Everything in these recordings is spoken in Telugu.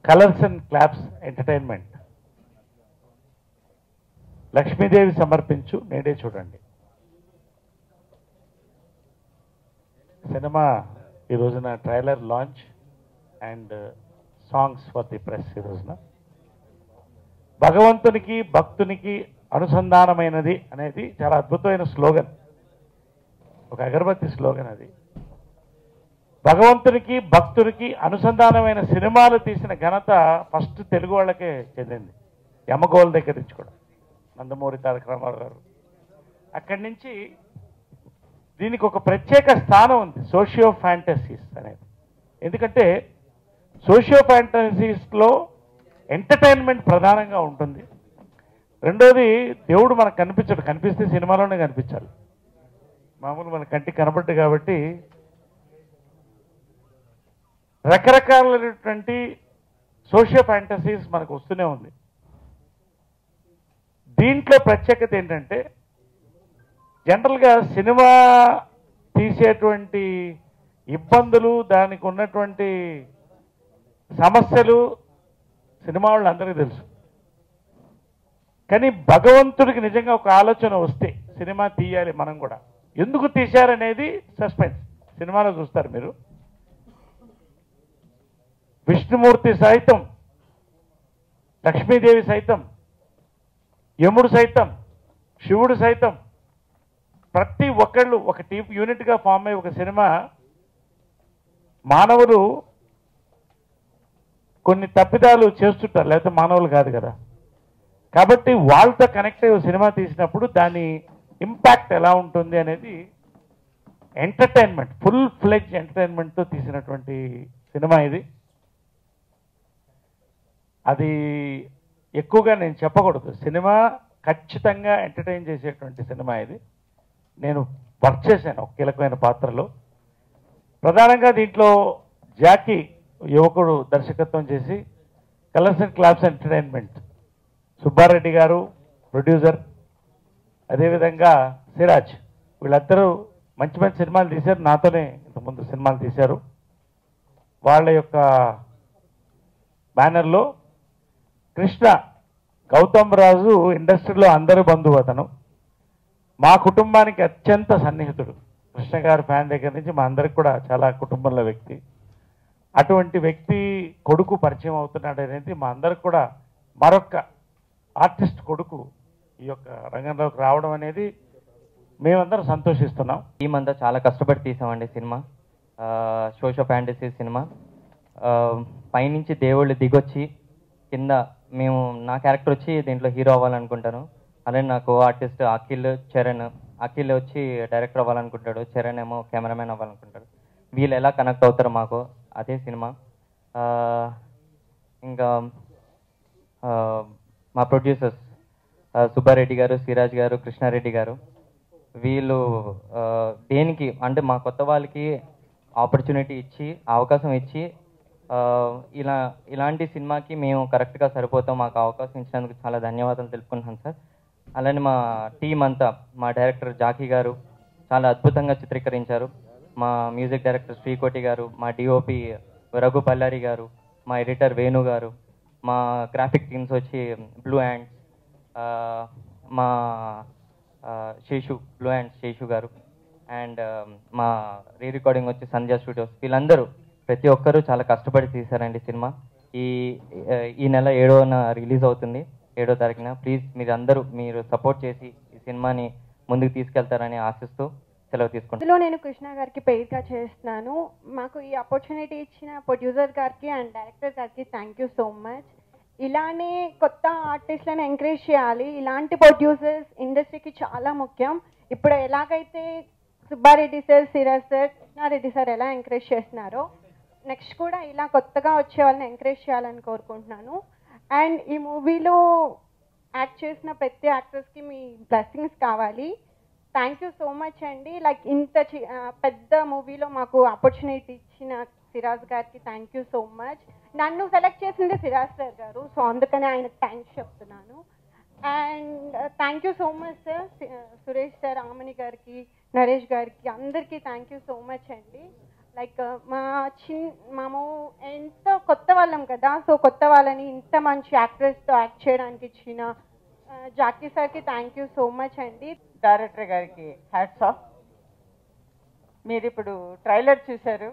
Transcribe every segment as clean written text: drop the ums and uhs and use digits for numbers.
Colours and claps entertainment Lakshmidevi సమర్పించు నేడే చూడండి సినిమా ఈ రోజున trailer launch and songs for the press ఈ రోజున భగవంతునికి భక్తునికి అనుసంధానమైనది అనేది చాలా అద్భుతమైన స్లోగన్, ఒక అగరబత్తి స్లోగన్ అది. భగవంతునికి భక్తునికి అనుసంధానమైన సినిమాలు తీసిన ఘనత ఫస్ట్ తెలుగు వాళ్ళకే చెందింది. యమగోల్ దగ్గర నుంచి కూడా నందమూరి తారక రామారావు గారు. అక్కడి నుంచి దీనికి ఒక ప్రత్యేక స్థానం ఉంది, సోషియో ఫ్యాంటసీస్ అనేది. ఎందుకంటే సోషియో ఫ్యాంటసీస్లో ఎంటర్టైన్మెంట్ ప్రధానంగా ఉంటుంది. రెండోది, దేవుడు మనకు కనిపించడు, కనిపిస్తే సినిమాలోనే కనిపించాలి. మామూలు మన కంటికి కనబడ్డు కాబట్టి రకరకాలైనటువంటి సోషియో ఫ్యాంటసీస్ మనకు వస్తూనే ఉంది. దీంట్లో ప్రత్యేకత ఏంటంటే జనరల్గా సినిమా తీసేటువంటి ఇబ్బందులు, దానికి ఉన్నటువంటి సమస్యలు సినిమా వాళ్ళందరికీ తెలుసు. కానీ భగవంతుడికి నిజంగా ఒక ఆలోచన వస్తే సినిమా తీయాలి మనం కూడా. ఎందుకు తీశారనేది సస్పెన్స్ సినిమాలో చూస్తారు మీరు. విష్ణుమూర్తి సైతం, లక్ష్మీదేవి సైతం, యముడు సైతం, శివుడు సైతం ప్రతి ఒక్కళ్ళు ఒక టీం యూనిట్గా ఫామ్ అయ్యి ఒక సినిమా, మానవులు కొన్ని తప్పిదాలు చేస్తుంటారు, లేకపోతే మానవులు కాదు కదా. కాబట్టి వాళ్ళతో కనెక్ట్ అయ్యే సినిమా తీసినప్పుడు దాని ఇంపాక్ట్ ఎలా ఉంటుంది అనేది ఎంటర్టైన్మెంట్, ఫుల్ ఫ్లెడ్జ్ ఎంటర్టైన్మెంట్తో తీసినటువంటి సినిమా ఇది. అది ఎక్కువగా నేను చెప్పకూడదు, సినిమా ఖచ్చితంగా ఎంటర్టైన్ చేసేటువంటి సినిమా ఇది. నేను వర్క్ చేశాను ఒక కీలకమైన పాత్రలో. ప్రధానంగా దీంట్లో జాకీ యువకుడు దర్శకత్వం చేసి, colours and claps entertainment Subbareddy గారు ప్రొడ్యూసర్, అదేవిధంగా సిరాజ్, వీళ్ళందరూ మంచి మంచి సినిమాలు తీశారు. నాతోనే ఇంతకుముందు సినిమాలు తీశారు. వాళ్ళ యొక్క బ్యానర్లో కృష్ణ గౌతమ్ రాజు ఇండస్ట్రీలో అందరి బంధువు. అతను మా కుటుంబానికి అత్యంత సన్నిహితుడు. కృష్ణ గారి ఫ్యాన్ దగ్గర నుంచి మా అందరికి కూడా చాలా కుటుంబంలో వ్యక్తి. అటువంటి వ్యక్తి కొడుకు పరిచయం అవుతున్నాడు అనేది మా అందరికి కూడా, మరొక ఆర్టిస్ట్ కొడుకు ఈ యొక్క రంగంలోకి రావడం అనేది మేమందరం సంతోషిస్తున్నాం. టీం అంతా చాలా కష్టపడి తీసామండి సినిమా, సోషియో ఫ్యాంటసీ సినిమా. పైనుంచి దేవుళ్ళు దిగొచ్చి కింద మేము, నా క్యారెక్టర్ వచ్చి దీంట్లో హీరో అవ్వాలనుకుంటాను. అలానే నాకు ఆర్టిస్ట్ అఖిల్ వచ్చి డైరెక్టర్ అవ్వాలనుకుంటాడు, చరణ్ ఏమో కెమెరామెన్ అవ్వాలనుకుంటాడు. వీళ్ళు ఎలా కనెక్ట్ అవుతారో మాకు అదే సినిమా. ఇంకా మా ప్రొడ్యూసర్స్ సుబ్బారెడ్డి గారు, సిరాజ్ గారు, కృష్ణారెడ్డి గారు, వీళ్ళు దేనికి అంటే మా కొత్త వాళ్ళకి ఆపర్చునిటీ ఇచ్చి, అవకాశం ఇచ్చి, ఇలాంటి సినిమాకి మేము కరెక్ట్గా సరిపోతాం, మాకు అవకాశం ఇచ్చినందుకు చాలా ధన్యవాదాలు తెలుపుకుంటున్నాను సార్. అలానే మా టీం అంతా, మా డైరెక్టర్ జాకీ గారు చాలా అద్భుతంగా చిత్రీకరించారు. మా మ్యూజిక్ డైరెక్టర్ శ్రీకోటి గారు, మా డిఓపి రఘు పల్లారి గారు, మా ఎడిటర్ వేణు గారు, మా గ్రాఫిక్ టీమ్స్ వచ్చి బ్లూ హ్యాండ్స్, మా బ్లూ హ్యాండ్స్ శేషు గారు, అండ్ మా రీ రికార్డింగ్ వచ్చి సంధ్యా స్టూడియోస్. వీళ్ళందరూ ప్రతి ఒక్కరూ చాలా కష్టపడి తీశారండి సినిమా. ఈ నెల 7వ రిలీజ్ అవుతుంది, 7వ తారీఖున. ప్లీజ్ మీరు సపోర్ట్ చేసి ఈ సినిమాని ముందుకు తీసుకెళ్తారని ఆశిస్తూ సెలవు తీసుకుంటాను. ఇందులో నేను కృష్ణ గారికి పెయిడ్గా చేస్తున్నాను. మాకు ఈ ఆపర్చునిటీ ఇచ్చిన ప్రొడ్యూసర్ గారికి అండ్ డైరెక్టర్ గారికి థ్యాంక్ యూ సో మచ్. ఇలానే కొత్త ఆర్టిస్ట్లను ఎంకరేజ్ చేయాలి. ఇలాంటి ప్రొడ్యూసర్స్ ఇండస్ట్రీకి చాలా ముఖ్యం. ఇప్పుడు ఎలాగైతే Subbareddy sir, Siraj sir, Krishnareddy sir ఎలా ఎంకరేజ్ చేస్తున్నారో, నెక్స్ట్ కూడా ఇలా కొత్తగా వచ్చే వాళ్ళని ఎంకరేజ్ చేయాలని కోరుకుంటున్నాను. అండ్ ఈ మూవీలో యాక్ట్ చేసిన ప్రతి యాక్టర్స్కి మీ బ్లెస్సింగ్స్ కావాలి. థ్యాంక్ యూ సో మచ్ అండి. లైక్ ఇంత పెద్ద మూవీలో మాకు ఆపర్చునిటీ ఇచ్చిన సిరాజ్ గారికి థ్యాంక్ యూ సో మచ్. నన్ను సెలెక్ట్ చేసింది సిరాజ్ సార్ గారు, సో అందుకని ఆయనకు థ్యాంక్స్ చెప్తున్నాను. And thank you so much sir, Suresh sir, Amani గారికి, నరేష్ గారికి, అందరికీ థ్యాంక్ యూ సో మచ్ అండి. లైక్ మేము ఎంతో కొత్త వాళ్ళం కదా, సో కొత్త వాళ్ళని ఇంత మంచి యాక్ట్రెస్తో యాక్ట్ చేయడానికి ఇచ్చిన జాకీ సార్కి థ్యాంక్ యూ సో మచ్ అండి. డైరెక్టర్ గారికి హ్యాట్స్ ఆఫ్. మీరు ఇప్పుడు ట్రైలర్ చూశారు.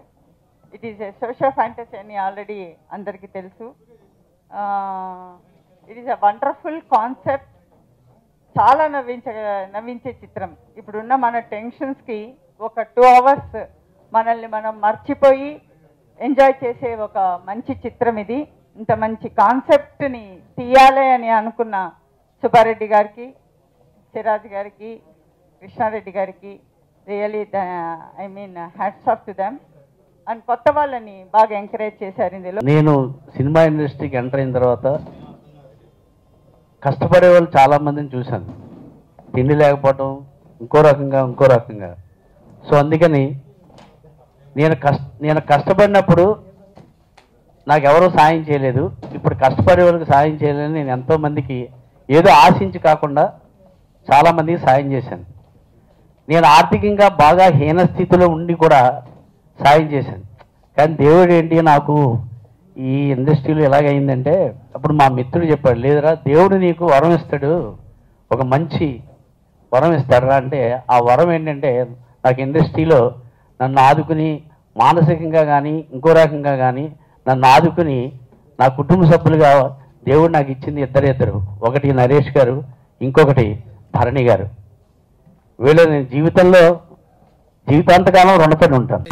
It is a social fantasy అని ఆల్రెడీ అందరికీ తెలుసు. It is a wonderful concept. చాలా నవ్వించే చిత్రం. ఇప్పుడున్న మన టెన్షన్స్కి ఒక 2 hours మనల్ని మనం మర్చిపోయి ఎంజాయ్ చేసే ఒక మంచి చిత్రం ఇది. ఇంత మంచి కాన్సెప్ట్ని తీయాలి అని అనుకున్న సుబ్బారెడ్డి గారికి, సిరాజ్ గారికి, కృష్ణారెడ్డి గారికి really I mean hats off to them. And కొత్త వాళ్ళని బాగా ఎంకరేజ్ చేశారు ఇందులో. నేను సినిమా ఇండస్ట్రీకి ఎంటర్ అయిన తర్వాత కష్టపడే వాళ్ళు చాలామందిని చూశాను. తిండి లేకపోవటం, ఇంకో రకంగా. సో అందుకని నేను కష్టపడినప్పుడు నాకు ఎవరూ సాయం చేయలేదు. ఇప్పుడు కష్టపడే వాళ్ళకి సాయం చేయాలని నేను ఎంతోమందికి ఏదో ఆశించి కాకుండా చాలామందికి సాయం చేశాను. నేను ఆర్థికంగా బాగా హీన స్థితిలో ఉండి కూడా సాయం చేశాను. కానీ దేవుడు ఏంటి నాకు ఈ ఇండస్ట్రీలో ఎలాగైందంటే, అప్పుడు మా మిత్రుడు చెప్పాడు, లేదురా దేవుడు నీకు వరం ఇస్తాడు, ఒక మంచి వరం ఇస్తాడురా అంటే, ఆ వరం ఏంటంటే నాకు ఇండస్ట్రీలో నన్ను ఆదుకుని మానసికంగా కానీ ఇంకో రకంగా కానీ నన్ను ఆదుకుని నా కుటుంబ సభ్యులుగా దేవుడు నాకు ఇచ్చింది ఇద్దరు. ఒకటి నరేష్ గారు, ఇంకొకటి భరణి గారు. వీళ్ళు నేను జీవితాంతకాలం రుణపడి ఉంటాను.